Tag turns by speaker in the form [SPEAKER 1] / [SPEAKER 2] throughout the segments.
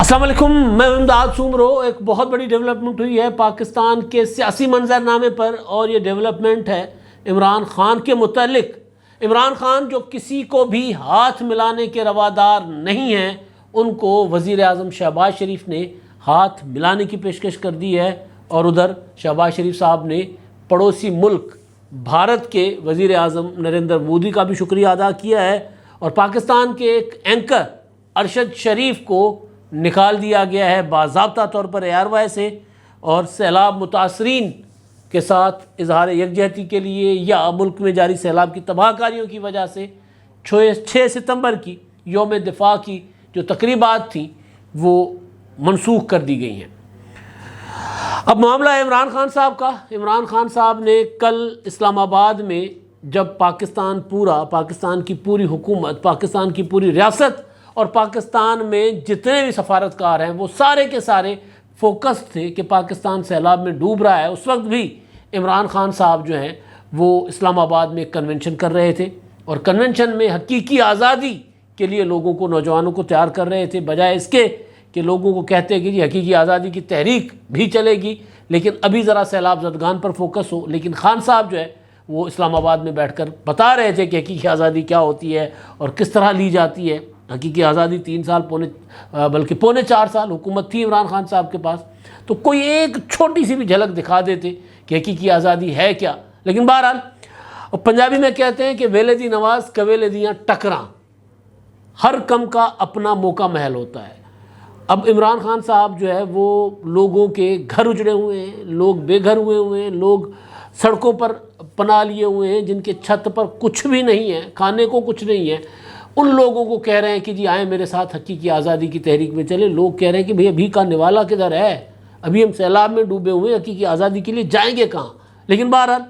[SPEAKER 1] السلام علیکم، میں امداد سومرو۔ ایک بہت بڑی ڈیولپمنٹ ہوئی ہے پاکستان کے سیاسی منظر نامے پر، اور یہ ڈیولپمنٹ ہے عمران خان کے متعلق۔ عمران خان جو کسی کو بھی ہاتھ ملانے کے روادار نہیں ہیں، ان کو وزیر اعظم شہباز شریف نے ہاتھ ملانے کی پیشکش کر دی ہے، اور ادھر شہباز شریف صاحب نے پڑوسی ملک بھارت کے وزیر اعظم نریندر مودی کا بھی شکریہ ادا کیا ہے، اور پاکستان کے ایک اینکر ارشد شریف کو نکال دیا گیا ہے باضابطہ طور پر ایئر وے سے، اور سیلاب متاثرین کے ساتھ اظہار یکجہتی کے لیے یا ملک میں جاری سیلاب کی تباہ کاریوں کی وجہ سے 6 ستمبر کی یوم دفاع کی جو تقریبات تھیں وہ منسوخ کر دی گئی ہیں۔ اب معاملہ ہے عمران خان صاحب کا۔ عمران خان صاحب نے کل اسلام آباد میں جب پاکستان کی پوری حکومت، پاکستان کی پوری ریاست اور پاکستان میں جتنے بھی سفارتکار ہیں وہ سارے کے سارے فوکس تھے کہ پاکستان سیلاب میں ڈوب رہا ہے، اس وقت بھی عمران خان صاحب جو ہیں وہ اسلام آباد میں ایک کنونشن کر رہے تھے، اور کنونشن میں حقیقی آزادی کے لیے لوگوں کو، نوجوانوں کو تیار کر رہے تھے، بجائے اس کے کہ لوگوں کو کہتے ہیں کہ جی حقیقی آزادی کی تحریک بھی چلے گی، لیکن ابھی ذرا سیلاب زدگان پر فوکس ہو۔ لیکن خان صاحب جو ہے وہ اسلام آباد میں بیٹھ کر بتا رہے تھے کہ حقیقی آزادی کیا ہوتی ہے اور کس طرح لی جاتی ہے۔ حقیقی آزادی 3 سال بلکہ پونے 4 سال حکومت تھی عمران خان صاحب کے پاس، تو کوئی ایک چھوٹی سی بھی جھلک دکھا دیتے کہ حقیقی آزادی ہے کیا۔ لیکن بہرحال پنجابی میں کہتے ہیں کہ ویلے دی نواز کویلے دیاں ٹکراں، ہر کم کا اپنا موقع محل ہوتا ہے۔ اب عمران خان صاحب جو ہے وہ لوگوں کے گھر اجڑے ہوئے ہیں، لوگ بے گھر ہوئے ہیں، لوگ سڑکوں پر پناہ لیے ہوئے ہیں، جن کے چھت پر کچھ بھی نہیں ہے، کھانے کو کچھ نہیں ہے، ان لوگوں کو کہہ رہے ہیں کہ جی آئیں میرے ساتھ حقیقی آزادی کی تحریک میں چلے۔ لوگ کہہ رہے ہیں کہ بھئی ابھی کا نوالا کدھر ہے، ابھی ہم سیلاب میں ڈوبے ہوئے ہیں، حقیقی آزادی کے لیے جائیں گے کہاں۔ لیکن بہرحال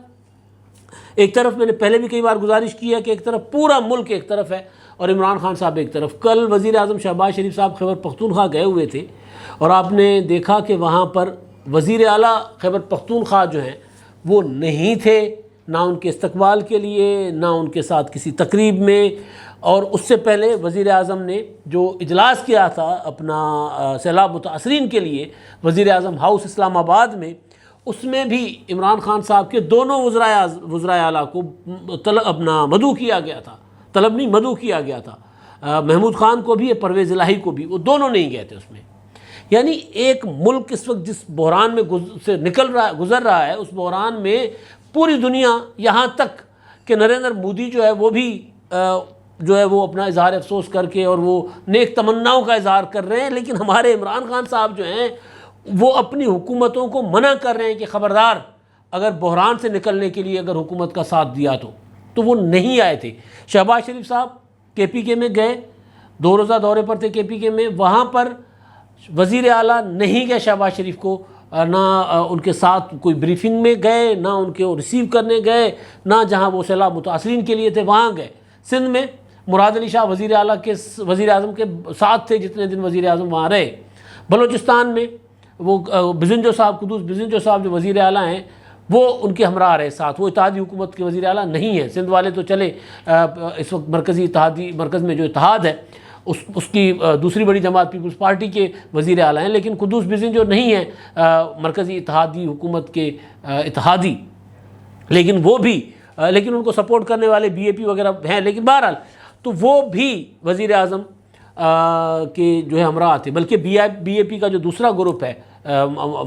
[SPEAKER 1] ایک طرف میں نے پہلے بھی کئی بار گزارش کی ہے کہ ایک طرف پورا ملک ایک طرف ہے اور عمران خان صاحب ایک طرف۔ کل وزیر اعظم شہباز شریف صاحب خیبر پختونخوا گئے ہوئے تھے، اور آپ نے دیکھا کہ وہاں پر وزیر اعلیٰ خیبر پختونخوا جو ہیں وہ نہیں تھے، نہ ان کے استقبال کے لیے، نہ ان کے ساتھ کسی تقریب میں۔ اور اس سے پہلے وزیر اعظم نے جو اجلاس کیا تھا اپنا سیلاب متاثرین کے لیے وزیر اعظم ہاؤس اسلام آباد میں، اس میں بھی عمران خان صاحب کے دونوں وزرائے اعلیٰ کو مدعو کیا گیا تھا، مدعو کیا گیا تھا، محمود خان کو بھی، پرویز الہی کو بھی، وہ دونوں نہیں گئے تھے اس میں۔ یعنی ایک ملک اس وقت جس بحران میں سے گزر رہا ہے، اس بحران میں پوری دنیا، یہاں تک کہ نریندر مودی جو ہے وہ بھی وہ اپنا اظہار افسوس کر کے اور وہ نیک تمناؤں کا اظہار کر رہے ہیں، لیکن ہمارے عمران خان صاحب جو ہیں وہ اپنی حکومتوں کو منع کر رہے ہیں کہ خبردار، اگر بحران سے نکلنے کے لیے اگر حکومت کا ساتھ دیا تو وہ نہیں آئے تھے۔ شہباز شریف صاحب کے پی کے میں گئے، 2 روزہ دورے پر تھے کے پی کے میں، وہاں پر وزیر اعلیٰ نہیں گئے شہباز شریف کو، نہ ان کے ساتھ کوئی بریفنگ میں گئے، نہ ان کے ریسیو کرنے گئے، نہ جہاں وہ سیلاب متاثرین کے لیے تھے وہاں گئے۔ سندھ میں مراد علی شاہ وزیر اعظم کے ساتھ تھے جتنے دن وزیر اعظم وہاں رہے۔ بلوچستان میں وہ بزنجو صاحب، قدوس بزنجو صاحب جو وزیر اعلیٰ ہیں وہ ان کے ہمراہ رہے ساتھ، وہ اتحادی حکومت کے وزیر اعلیٰ نہیں ہیں۔ سندھ والے تو چلے اس وقت مرکز میں جو اتحاد ہے اس کی دوسری بڑی جماعت پیپلز پارٹی کے وزیر اعلیٰ ہیں، لیکن قدوس بزنجو نہیں ہیں مرکزی اتحادی حکومت کے اتحادی، لیکن ان کو سپورٹ کرنے والے بی اے پی وغیرہ ہیں۔ لیکن بہرحال تو وہ بھی وزیر اعظم کے جو ہے ہمراہ تھے، بلکہ بی اے پی کا جو دوسرا گروپ ہے،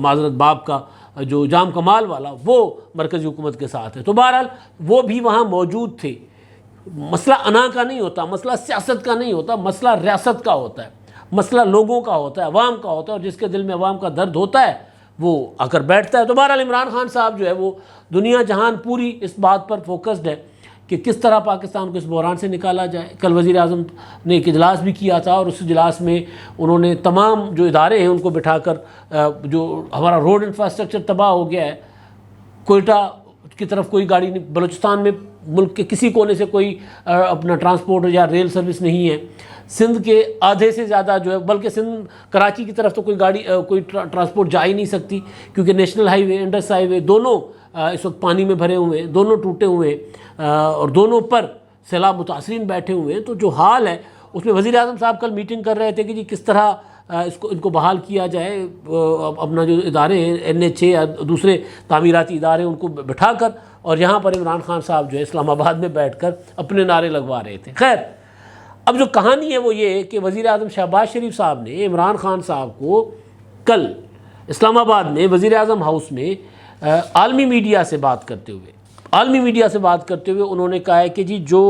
[SPEAKER 1] معذرت باب کا جو جام کمال والا، وہ مرکزی حکومت کے ساتھ ہے۔ تو بہرحال وہ بھی وہاں موجود تھے۔ مسئلہ انا کا نہیں ہوتا، مسئلہ سیاست کا نہیں ہوتا، مسئلہ ریاست کا ہوتا ہے، مسئلہ لوگوں کا ہوتا ہے، عوام کا ہوتا ہے، اور جس کے دل میں عوام کا درد ہوتا ہے وہ آ کر بیٹھتا ہے۔ تو بہرحال عمران خان صاحب جو ہے وہ دنیا جہان پوری اس بات پر فوکسڈ ہے کہ کس طرح پاکستان کو اس بحران سے نکالا جائے۔ کل وزیر اعظم نے ایک اجلاس بھی کیا تھا، اور اس اجلاس میں انہوں نے تمام جو ادارے ہیں ان کو بٹھا کر، جو ہمارا روڈ انفراسٹرکچر تباہ ہو گیا ہے، کوئٹہ کی طرف کوئی گاڑی نہیں، بلوچستان میں ملک کے کسی کونے سے کوئی اپنا ٹرانسپورٹ یا ریل سروس نہیں ہے، سندھ کے آدھے سے زیادہ جو ہے، بلکہ سندھ کراچی کی طرف تو کوئی ٹرانسپورٹ جا ہی نہیں سکتی، کیونکہ نیشنل ہائی وے، انڈس ہائی وے دونوں اس وقت پانی میں بھرے ہوئے ہیں، دونوں ٹوٹے ہوئے ہیں، اور دونوں پر سیلاب متاثرین بیٹھے ہوئے ہیں۔ تو جو حال ہے اس میں وزیر اعظم صاحب کل میٹنگ کر رہے تھے کہ جی کس طرح ان کو بحال کیا جائے، اپنا جو ادارے ہیں NH یا دوسرے تعمیراتی ادارے ان کو بٹھا کر، اور یہاں پر عمران خان صاحب جو ہے اسلام آباد میں بیٹھ کر اپنے نعرے لگوا رہے تھے۔ خیر، اب جو کہانی ہے وہ یہ ہے کہ وزیر اعظم شہباز شریف صاحب نے عمران خان صاحب کو کل اسلام آباد میں وزیر اعظم ہاؤس میں عالمی میڈیا سے بات کرتے ہوئے انہوں نے کہا ہے کہ جی جو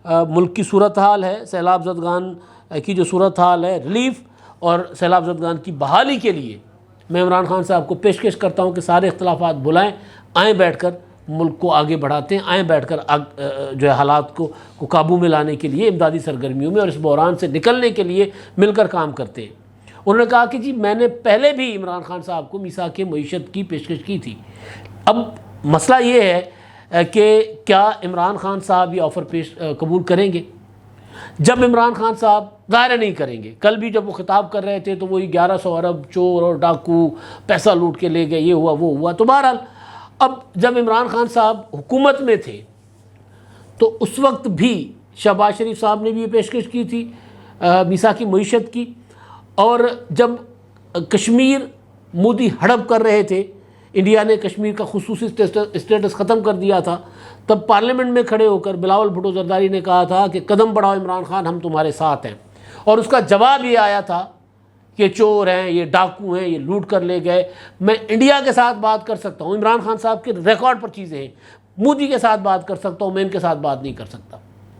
[SPEAKER 1] ملک کی صورتحال ہے، سیلاب زدگان کی جو صورتحال ہے، ریلیف اور سیلاب زدگان کی بحالی کے لیے میں عمران خان صاحب کو پیشکش کرتا ہوں کہ سارے اختلافات بلائیں، آئیں بیٹھ کر ملک کو آگے بڑھاتے ہیں، آئیں بیٹھ کر جو ہے حالات کو قابو میں لانے کے لیے امدادی سرگرمیوں میں اور اس بحران سے نکلنے کے لیے مل کر کام کرتے ہیں۔ انہوں نے کہا کہ جی میں نے پہلے بھی عمران خان صاحب کو میثاق معیشت کی پیشکش کی تھی، اب مسئلہ یہ ہے کہ کیا عمران خان صاحب یہ آفر قبول کریں گے؟ جب عمران خان صاحب ظاہر نہیں کریں گے، کل بھی جب وہ خطاب کر رہے تھے تو وہی 1100 ارب چور اور ڈاکو پیسہ لوٹ کے لے گئے، یہ ہوا وہ ہوا، تو بہرحال اب جب عمران خان صاحب حکومت میں تھے تو اس وقت بھی شہباز شریف صاحب نے بھی یہ پیشکش کی تھی میثاق معیشت کی، اور جب کشمیر مودی ہڑپ کر رہے تھے، انڈیا نے کشمیر کا خصوصی اسٹیٹس ختم کر دیا تھا، تب پارلیمنٹ میں کھڑے ہو کر بلاول بھٹو زرداری نے کہا تھا کہ قدم بڑھاؤ عمران خان، ہم تمہارے ساتھ ہیں، اور اس کا جواب یہ آیا تھا کہ چور ہیں، یہ ڈاکو ہیں، یہ لوٹ کر لے گئے۔ میں انڈیا کے ساتھ بات کر سکتا ہوں، عمران خان صاحب کے ریکارڈ پر چیزیں ہیں، مودی کے ساتھ بات کر سکتا ہوں، میں ان کے ساتھ بات نہیں کر سکتا۔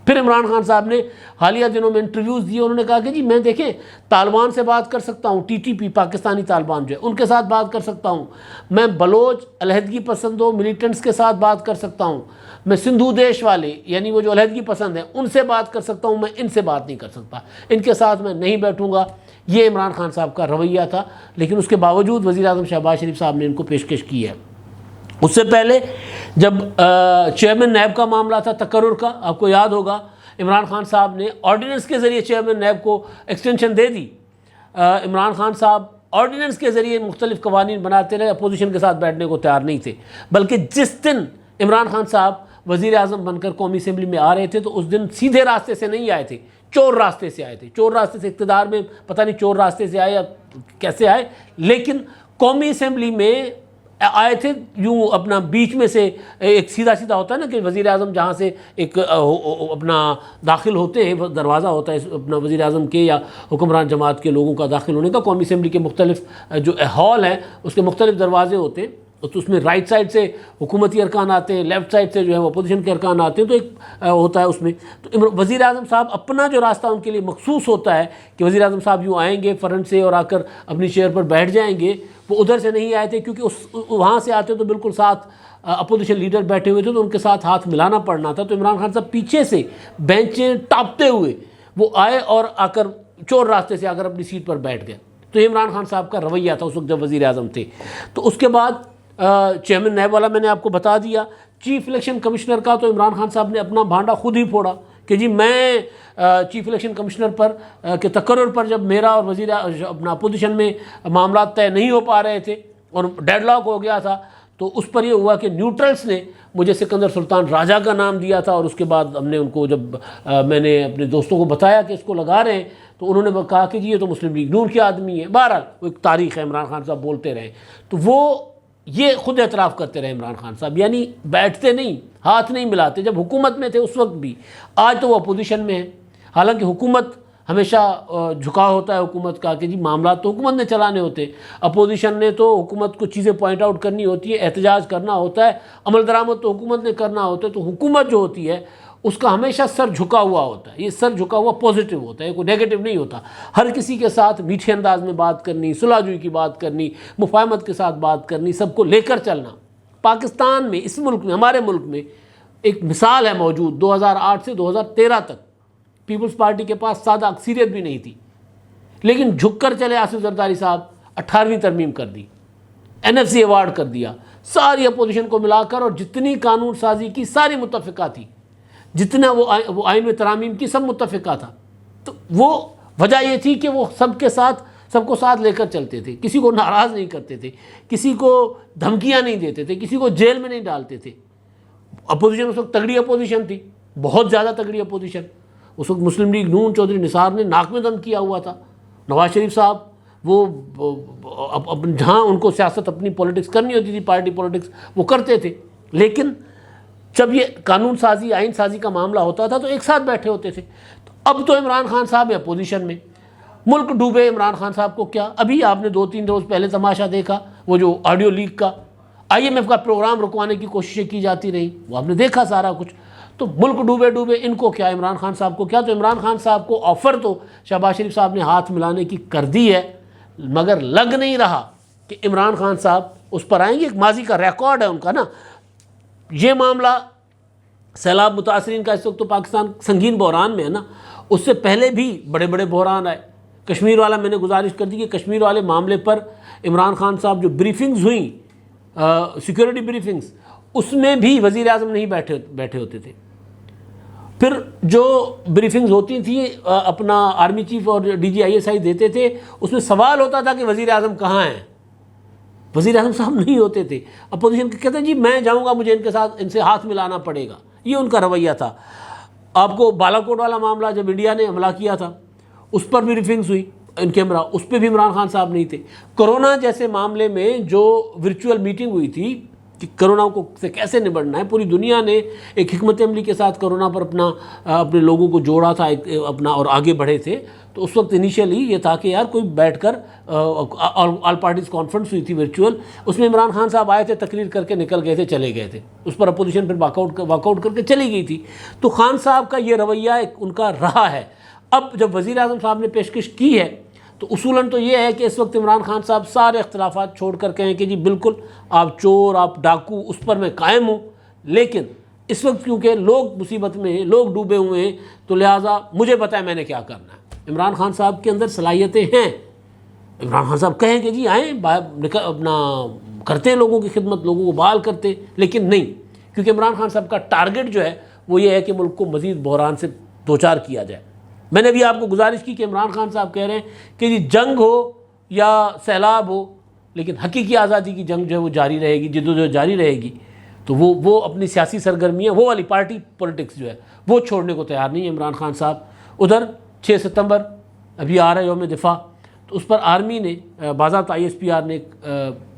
[SPEAKER 1] پھر عمران خان صاحب نے حالیہ دنوں میں انٹرویوز دیے، انہوں نے کہا کہ جی میں دیکھیں طالبان سے بات کر سکتا ہوں، TTP پاکستانی طالبان جو ہے ان کے ساتھ بات کر سکتا ہوں، میں بلوچ علیحدگی پسندوں ملیٹنٹس کے ساتھ بات کر سکتا ہوں، میں سندھو دیش والے یعنی وہ جو علیحدگی پسند ہیں ان سے بات کر سکتا ہوں، میں ان سے بات نہیں کر سکتا، ان کے ساتھ میں نہیں بیٹھوں گا۔ یہ عمران خان صاحب کا رویہ تھا، لیکن اس کے باوجود وزیر اعظم شہباز شریف صاحب نے ان کو پیشکش کی ہے۔ اس سے پہلے جب چیئرمین نیب کا معاملہ تھا تقرر کا، آپ کو یاد ہوگا عمران خان صاحب نے آرڈیننس کے ذریعے چیئرمین نیب کو ایکسٹینشن دے دی۔ عمران خان صاحب آرڈیننس کے ذریعے مختلف قوانین بناتے رہے، اپوزیشن کے ساتھ بیٹھنے کو تیار نہیں تھے، بلکہ جس دن عمران خان صاحب وزیر اعظم بن کر قومی اسمبلی میں آ رہے تھے تو اس دن سیدھے راستے سے نہیں آئے تھے، چور راستے سے آئے تھے، چور راستے سے اقتدار میں پتہ نہیں چور راستے سے آئے یا کیسے آئے، لیکن قومی اسمبلی میں آئے تھے یوں اپنا بیچ میں سے ایک سیدھا سیدھا ہوتا ہے نا کہ وزیر اعظم جہاں سے ایک اپنا داخل ہوتے ہیں، دروازہ ہوتا ہے اپنا وزیر اعظم کے یا حکمران جماعت کے لوگوں کا داخل ہونے کا، قومی اسمبلی کے مختلف جو ہال ہیں اس کے مختلف دروازے ہوتے ہیں، تو اس میں رائٹ سائڈ سے حکومتی ارکان آتے ہیں، لیفٹ سائڈ سے جو ہے وہ اپوزیشن کے ارکان آتے ہیں، تو ایک ہوتا ہے اس میں، تو وزیر اعظم صاحب اپنا جو راستہ ان کے لیے مخصوص ہوتا ہے کہ وزیر اعظم صاحب یوں آئیں گے فرنٹ سے اور آ کر اپنی چیئر پر بیٹھ جائیں گے، وہ ادھر سے نہیں آئے تھے کیونکہ وہاں سے آتے تو بالکل ساتھ اپوزیشن لیڈر بیٹھے ہوئے تھے تو ان کے ساتھ ہاتھ ملانا پڑنا تھا، تو عمران خان صاحب پیچھے سے بینچیں ٹاپتے ہوئے وہ آئے اور آ کر چور راستے سے آ کر اپنی سیٹ پر بیٹھ گئے۔ تو یہ عمران خان صاحب کا رویہ تھا اس وقت جب وزیر اعظم تھے۔ تو اس کے بعد چیئرمین نیب والا میں نے آپ کو بتا دیا، چیف الیکشن کمشنر کا تو عمران خان صاحب نے اپنا بھانڈا خود ہی پھوڑا کہ جی میں چیف الیکشن کمشنر پر کے تقرر پر جب میرا اور وزیر اپنا اپوزیشن میں معاملات طے نہیں ہو پا رہے تھے اور ڈیڈ لاک ہو گیا تھا، تو اس پر یہ ہوا کہ نیوٹرلز نے مجھے سکندر سلطان راجہ کا نام دیا تھا، اور اس کے بعد ہم نے ان کو جب میں نے اپنے دوستوں کو بتایا کہ اس کو لگا رہے ہیں تو انہوں نے کہا کہ جی یہ تو مسلم لیگ نون کے آدمی ہے۔ بہرحال وہ ایک تاریخ ہے، عمران خان صاحب بولتے رہے، تو وہ یہ خود اعتراف کرتے رہے عمران خان صاحب، یعنی بیٹھتے نہیں، ہاتھ نہیں ملاتے، جب حکومت میں تھے اس وقت بھی، آج تو وہ اپوزیشن میں ہے، حالانکہ حکومت ہمیشہ جھکا ہوتا ہے حکومت کا کہ جی معاملات تو حکومت نے چلانے ہوتے، اپوزیشن نے تو حکومت کو چیزیں پوائنٹ آؤٹ کرنی ہوتی ہے، احتجاج کرنا ہوتا ہے، عمل درآمد تو حکومت نے کرنا ہوتا ہے، تو حکومت جو ہوتی ہے اس کا ہمیشہ سر جھکا ہوا ہوتا ہے، یہ سر جھکا ہوا پازیٹیو ہوتا ہے، کوئی نیگیٹو نہیں ہوتا، ہر کسی کے ساتھ میٹھے انداز میں بات کرنی، صلح جوئی کی بات کرنی، مفاہمت کے ساتھ بات کرنی، سب کو لے کر چلنا۔ پاکستان میں، اس ملک میں، ہمارے ملک میں ایک مثال ہے موجود، 2008 سے 2013 تک پیپلز پارٹی کے پاس سادہ اکثریت بھی نہیں تھی، لیکن جھک کر چلے آصف زرداری صاحب، 18ویں ترمیم کر دی، NFC ایوارڈ کر دیا، ساری اپوزیشن کو ملا کر، اور جتنی قانون سازی کی ساری متفقہ تھی، جتنا وہ آئین میں ترامیم کی سب متفقہ تھا، تو وہ وجہ یہ تھی کہ وہ سب کے ساتھ، سب کو ساتھ لے کر چلتے تھے، کسی کو ناراض نہیں کرتے تھے، کسی کو دھمکیاں نہیں دیتے تھے، کسی کو جیل میں نہیں ڈالتے تھے۔ اپوزیشن اس وقت تگڑی اپوزیشن تھی، بہت زیادہ تگڑی اپوزیشن، اس وقت مسلم لیگ نون چودھری نثار نے ناک میں دم کیا ہوا تھا، نواز شریف صاحب وہ جہاں ان کو سیاست اپنی پولیٹکس کرنی ہوتی تھی، پارٹی پولیٹکس، وہ کرتے تھے، لیکن جب یہ قانون سازی، آئین سازی کا معاملہ ہوتا تھا تو ایک ساتھ بیٹھے ہوتے تھے۔ تو اب تو عمران خان صاحب ہے اپوزیشن میں، ملک ڈوبے، عمران خان صاحب کو کیا؟ ابھی آپ نے 2-3 روز پہلے تماشا دیکھا، وہ جو آڈیو لیک کا، IMF کا پروگرام رکوانے کی کوششیں کی جاتی رہی، وہ آپ نے دیکھا سارا کچھ۔ تو ملک ڈوبے ڈوبے، ان کو کیا، عمران خان صاحب کو کیا؟ تو عمران خان صاحب کو آفر تو شہباز شریف صاحب نے ہاتھ ملانے کی کر دی ہے، مگر لگ نہیں رہا کہ عمران خان صاحب اس پر آئیں گے۔ ایک ماضی کا ریکارڈ ہے ان کا نا، یہ معاملہ سیلاب متاثرین کا اس وقت تو پاکستان سنگین بحران میں ہے نا، اس سے پہلے بھی بڑے بڑے بحران آئے۔ کشمیر والا میں نے گزارش کر دی کہ کشمیر والے معاملے پر عمران خان صاحب جو بریفنگز ہوئیں، سیکیورٹی بریفنگز، اس میں بھی وزیر اعظم نہیں بیٹھے ہوتے تھے۔ پھر جو بریفنگز ہوتی تھیں اپنا آرمی چیف اور DGISI دیتے تھے، اس میں سوال ہوتا تھا کہ وزیر اعظم کہاں ہیں؟ وزیر اعظم صاحب نہیں ہوتے تھے۔ اپوزیشن کہتے ہیں جی میں جاؤں گا، مجھے ان سے ہاتھ ملانا پڑے گا، یہ ان کا رویہ تھا۔ آپ کو بالا کوٹ والا معاملہ جب انڈیا نے حملہ کیا تھا، اس پر بھی بریفنگز ہوئی ان کیمرہ، اس پہ بھی عمران خان صاحب نہیں تھے۔ کرونا جیسے معاملے میں جو ورچوئل میٹنگ ہوئی تھی کہ کرونا کو سے کیسے نبٹنا ہے، پوری دنیا نے ایک حکمت عملی کے ساتھ کرونا پر اپنے لوگوں کو جوڑا تھا اپنا، اور آگے بڑھے تھے۔ تو اس وقت انیشیلی یہ تھا کہ یار کوئی بیٹھ کر آل پارٹیز کانفرنس ہوئی تھی ورچوئل، اس میں عمران خان صاحب آئے تھے، تقریر کر کے نکل گئے تھے، چلے گئے تھے، اس پر اپوزیشن پھر واک آؤٹ کر کے چلی گئی تھی۔ تو خان صاحب کا یہ رویہ ایک ان کا رہا ہے۔ اب جب وزیر اعظم صاحب نے پیشکش کی ہے تو اصولاً تو یہ ہے کہ اس وقت عمران خان صاحب سارے اختلافات چھوڑ کر کہیں کہ جی بالکل آپ چور، آپ ڈاکو، اس پر میں قائم ہوں، لیکن اس وقت کیونکہ لوگ مصیبت میں ہیں، لوگ ڈوبے ہوئے ہیں، تو لہٰذا مجھے بتائیں میں نے کیا کرنا ہے۔ عمران خان صاحب کے اندر صلاحیتیں ہیں، عمران خان صاحب کہیں کہ جی آئیں اپنا کرتے ہیں لوگوں کی خدمت، لوگوں کو بحال کرتے، لیکن نہیں، کیونکہ عمران خان صاحب کا ٹارگٹ جو ہے وہ یہ ہے کہ ملک کو مزید بحران سے دوچار کیا جائے۔ میں نے بھی آپ کو گزارش کی کہ عمران خان صاحب کہہ رہے ہیں کہ جی جنگ ہو یا سیلاب ہو، لیکن حقیقی آزادی کی جنگ جو ہے وہ جاری رہے گی، جدوجہد جاری رہے گی۔ تو وہ اپنی سیاسی سرگرمیاں، وہ والی پارٹی پولیٹکس جو ہے وہ چھوڑنے کو تیار نہیں ہے عمران خان صاحب۔ ادھر 6 ستمبر ابھی آ رہا ہے یوم دفاع، تو اس پر آرمی نے باضابطہ ISPR نے ایک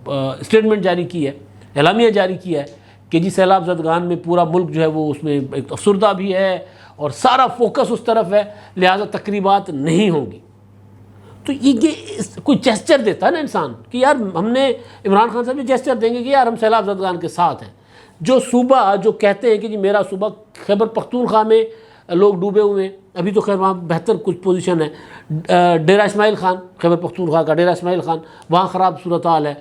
[SPEAKER 1] اسٹیٹمنٹ جاری کی ہے، اعلامیہ جاری کیا ہے کہ جی سیلاب زدگان میں پورا ملک جو ہے وہ اس میں ایک افسردہ بھی ہے اور سارا فوکس اس طرف ہے، لہٰذا تقریبات نہیں ہوں گی۔ تو یہ کوئی جیسچر دیتا ہے نا انسان کہ یار ہم نے، عمران خان صاحب یہ جیسچر دیں گے کہ یار ہم سیلاب زدگان کے ساتھ ہیں۔ جو صوبہ جو کہتے ہیں کہ جی میرا صوبہ خیبر پختونخوا میں لوگ ڈوبے ہوئے ہیں، ابھی تو خیر وہاں بہتر کچھ پوزیشن ہے، ڈیرہ اسماعیل خان، خیبر پختونخوا کا ڈیرہ اسماعیل خان، وہاں خراب صورتحال ہے،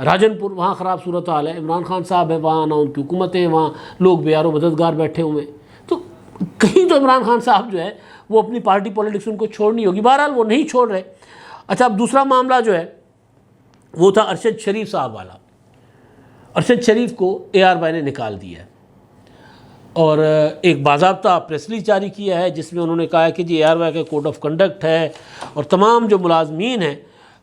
[SPEAKER 1] راجن پور وہاں خراب صورتحال ہے، عمران خان صاحب ہے وہاں، نہ ان کی حکومتیں ہیں وہاں، لوگ بے یار و مددگار بیٹھے ہوئے ہیں۔ تو کہیں تو عمران خان صاحب جو ہے وہ اپنی پارٹی پولیٹکس ان کو چھوڑنی ہوگی، بہرحال وہ نہیں چھوڑ رہے۔ اچھا، اب دوسرا معاملہ جو ہے وہ تھا ارشد شریف صاحب والا۔ ارشد شریف کو ARY نے نکال دیا ہے اور ایک باضابطہ پریس ریلیز جاری کیا ہے جس میں انہوں نے کہا ہے کہ جی ARY کا کوڈ آف کنڈکٹ ہے اور تمام جو ملازمین ہیں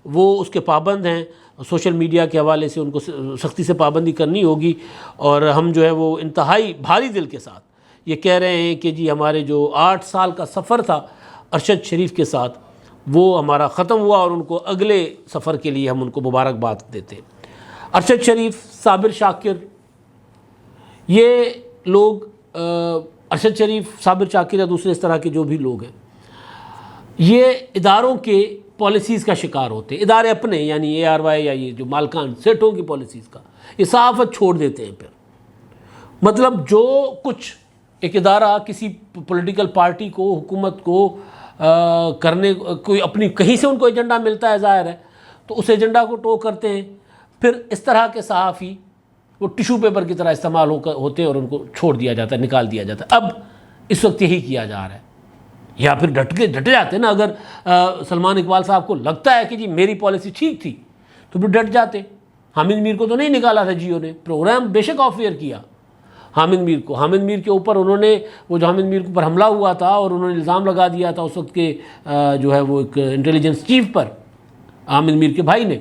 [SPEAKER 1] وہ اس کے پابند ہیں، سوشل میڈیا کے حوالے سے ان کو سختی سے پابندی کرنی ہوگی، اور ہم جو ہے وہ انتہائی بھاری دل کے ساتھ یہ کہہ رہے ہیں کہ جی ہمارے جو 8 سال کا سفر تھا ارشد شریف کے ساتھ وہ ہمارا ختم ہوا، اور ان کو اگلے سفر کے لیے ہم ان کو مبارکباد دیتے ہیں۔ ارشد شریف، صابر شاکر، یہ لوگ ارشد شریف، صابر شاکر یا دوسرے اس طرح کے جو بھی لوگ ہیں، یہ اداروں کے پالیسیز کا شکار ہوتے ہیں، ادارے اپنے یعنی ARY یا یہ جو مالکان سیٹوں کی پالیسیز کا یہ صحافت چھوڑ دیتے ہیں۔ پھر مطلب جو کچھ ایک ادارہ کسی پولیٹیکل پارٹی کو، حکومت کو کرنے کوئی اپنی کہیں سے ان کو ایجنڈا ملتا ہے ظاہر ہے، تو اس ایجنڈا کو ٹو کرتے ہیں، پھر اس طرح کے صحافی وہ ٹیشو پیپر کی طرح استعمال ہوتے ہیں اور ان کو چھوڑ دیا جاتا ہے، نکال دیا جاتا ہے۔ اب اس وقت یہی کیا جا رہا ہے، یا پھر ڈٹ جاتے ہیں نا، اگر سلمان اقبال صاحب کو لگتا ہے کہ جی میری پالیسی ٹھیک تھی تو پھر ڈٹ جاتے۔ حامد میر کو تو نہیں نکالا تھا جیو نے، پروگرام بے شک آف ایئر کیا حامد میر کو، حامد میر کے اوپر انہوں نے وہ جو حامد میر پر حملہ ہوا تھا اور انہوں نے الزام لگا دیا تھا اس وقت کے جو ہے وہ ایک انٹیلیجنس چیف پر، حامد میر کے بھائی نے،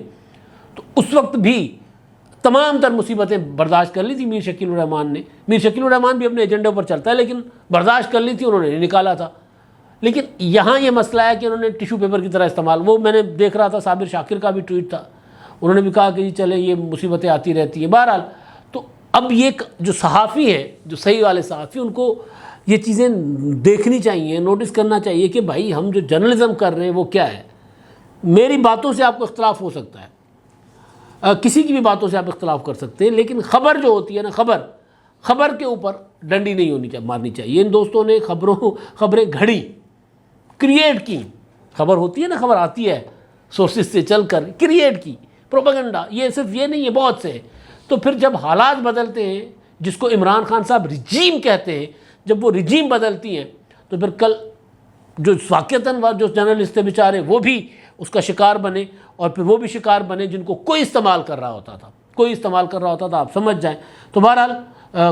[SPEAKER 1] تو اس وقت بھی تمام تر مصیبتیں برداشت کر لی تھی میر شکیل الرحمان نے۔ میر شکیل الرحمان بھی اپنے ایجنڈے پر چلتا ہے لیکن برداشت کر لی تھی، انہوں نے نہیں نکالا تھا۔ لیکن یہاں یہ مسئلہ ہے کہ انہوں نے ٹیشو پیپر کی طرح استعمال، وہ میں نے دیکھ رہا تھا صابر شاکر کا بھی ٹویٹ تھا، انہوں نے بھی کہا کہ جی چلے یہ مصیبتیں آتی رہتی ہیں. بہرحال تو اب یہ جو صحافی ہیں، جو صحیح والے صحافی، ان کو یہ چیزیں دیکھنی چاہیے، نوٹس کرنا چاہیے کہ بھائی ہم جو جرنلزم کر رہے ہیں وہ کیا ہے. میری باتوں سے آپ کو اختلاف ہو سکتا ہے، کسی کی بھی باتوں سے آپ اختلاف کر سکتے ہیں، لیکن خبر جو ہوتی ہے نا، خبر کے اوپر ڈنڈی نہیں ہونی چاہیے، مارنی چاہیے. ان دوستوں نے خبریں گھڑی، کریٹ کی. خبر ہوتی ہے نا، خبر آتی ہے سورسز سے چل کر، کریٹ کی پروپیگنڈا. یہ صرف یہ نہیں ہے، بہت سے. تو پھر جب حالات بدلتے ہیں، جس کو عمران خان صاحب رجیم کہتے ہیں، جب وہ رجیم بدلتی ہیں تو پھر کل جو واقعتاً جو جرنلسٹ تھے بیچارے وہ بھی اس کا شکار بنے، اور پھر وہ بھی شکار بنے جن کو کوئی استعمال کر رہا ہوتا تھا، آپ سمجھ جائیں. تو بہرحال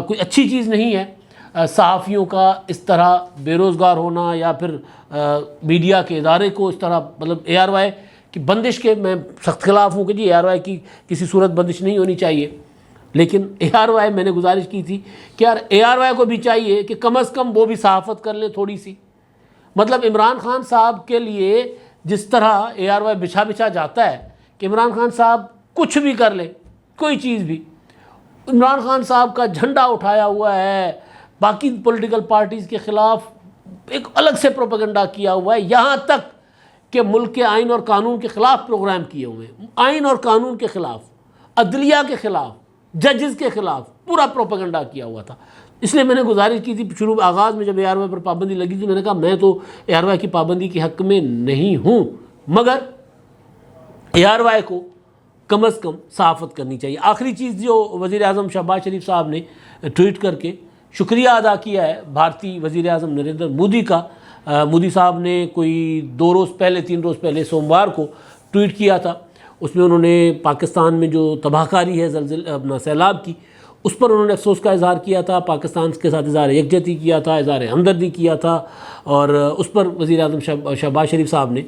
[SPEAKER 1] کوئی اچھی چیز نہیں ہے صحافیوں کا اس طرح بے روزگار ہونا، یا پھر میڈیا کے ادارے کو اس طرح، مطلب اے آر وائی کی بندش کے میں سخت خلاف ہوں کہ جی اے آر وائی کی کسی صورت بندش نہیں ہونی چاہیے. لیکن اے آر وائی، میں نے گزارش کی تھی کہ یار اے آر وائی کو بھی چاہیے کہ کم از کم وہ بھی صحافت کر لیں تھوڑی سی. مطلب عمران خان صاحب کے لیے جس طرح اے آر وائی بچھا جاتا ہے کہ عمران خان صاحب کچھ بھی کر لیں، کوئی چیز بھی. عمران خان صاحب کا جھنڈا اٹھایا ہوا ہے، باقی پولیٹیکل پارٹیز کے خلاف ایک الگ سے پروپیگنڈا کیا ہوا ہے، یہاں تک کہ ملک کے آئین اور قانون کے خلاف پروگرام کیے ہوئے ہیں، آئین اور قانون کے خلاف، عدلیہ کے خلاف، ججز کے خلاف پورا پروپیگنڈا کیا ہوا تھا. اس لیے میں نے گزارش کی تھی آغاز میں جب اے آر وائی پر پابندی لگی تھی، میں نے کہا میں تو اے آر وائی کی پابندی کے حق میں نہیں ہوں، مگر اے آر وائی کو کم از کم صحافت کرنی چاہیے. آخری چیز جو وزیر اعظم شہباز شریف صاحب نے ٹویٹ کر کے شکریہ ادا کیا ہے بھارتی وزیر اعظم نریندر مودی کا. مودی صاحب نے کوئی 3 روز پہلے سوموار کو ٹویٹ کیا تھا. اس میں انہوں نے پاکستان میں جو تباہ کاری ہے اپنا سیلاب کی، اس پر انہوں نے افسوس کا اظہار کیا تھا، پاکستان کے ساتھ اظہار یکجہتی کیا تھا، اظہار ہمدردی کیا تھا، اور اس پر وزیر اعظم شہباز شریف صاحب نے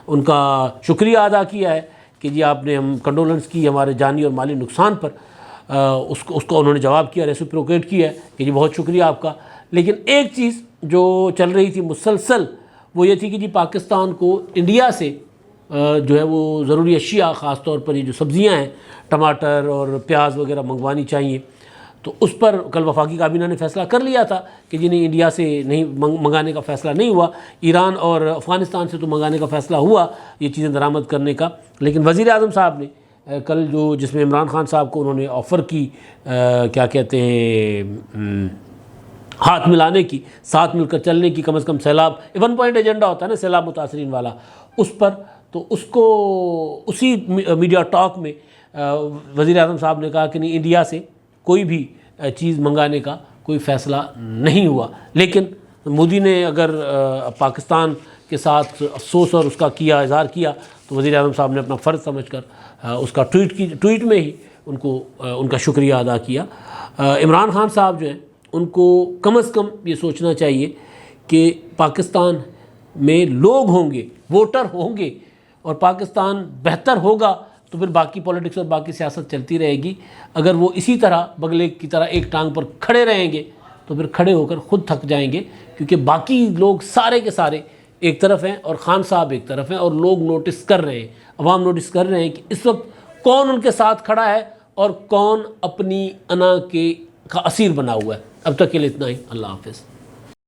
[SPEAKER 1] ان کا شکریہ ادا کیا ہے کہ جی آپ نے ہم کنڈولنس کی ہمارے جانی اور مالی نقصان پر. اس کو انہوں نے جواب کیا، ریسپروکیٹ کیا ہے کہ جی بہت شکریہ آپ کا. لیکن ایک چیز جو چل رہی تھی مسلسل وہ یہ تھی کہ جی پاکستان کو انڈیا سے جو ہے وہ ضروری اشیاء، خاص طور پر یہ جو سبزیاں ہیں، ٹماٹر اور پیاز وغیرہ منگوانی چاہیے. تو اس پر کل وفاقی کابینہ نے فیصلہ کر لیا تھا کہ جی نہیں، انڈیا سے نہیں منگانے کا فیصلہ نہیں ہوا، ایران اور افغانستان سے تو منگانے کا فیصلہ ہوا یہ چیزیں درآمد کرنے کا. لیکن وزیر اعظم صاحب نے کل جس میں عمران خان صاحب کو انہوں نے آفر کی، کیا کہتے ہیں، ہاتھ ملانے کی، ساتھ مل کر چلنے کی، کم از کم سیلاب 1 پوائنٹ ایجنڈا ہوتا ہے نا سیلاب متاثرین والا، اس پر. تو اس کو اسی میڈیا ٹاک میں وزیر اعظم صاحب نے کہا کہ نہیں، انڈیا سے کوئی بھی چیز منگانے کا کوئی فیصلہ نہیں ہوا. لیکن مودی نے اگر پاکستان کے ساتھ افسوس اور اس کا اظہار کیا تو وزیر اعظم صاحب نے اپنا فرض سمجھ کر اس کا ٹویٹ میں ہی ان کا شکریہ ادا کیا. عمران خان صاحب جو ہیں ان کو کم از کم یہ سوچنا چاہیے کہ پاکستان میں لوگ ہوں گے، ووٹر ہوں گے، اور پاکستان بہتر ہوگا تو پھر باقی پولیٹکس اور باقی سیاست چلتی رہے گی. اگر وہ اسی طرح بغلے کی طرح ایک ٹانگ پر کھڑے رہیں گے تو پھر کھڑے ہو کر خود تھک جائیں گے، کیونکہ باقی لوگ سارے کے سارے ایک طرف ہیں اور خان صاحب ایک طرف ہیں، اور لوگ نوٹس کر رہے ہیں، عوام نوٹس کر رہے ہیں کہ اس وقت کون ان کے ساتھ کھڑا ہے اور کون اپنی انا کا اسیر بنا ہوا ہے. اب تک کے لیے اتنا ہی. اللہ حافظ.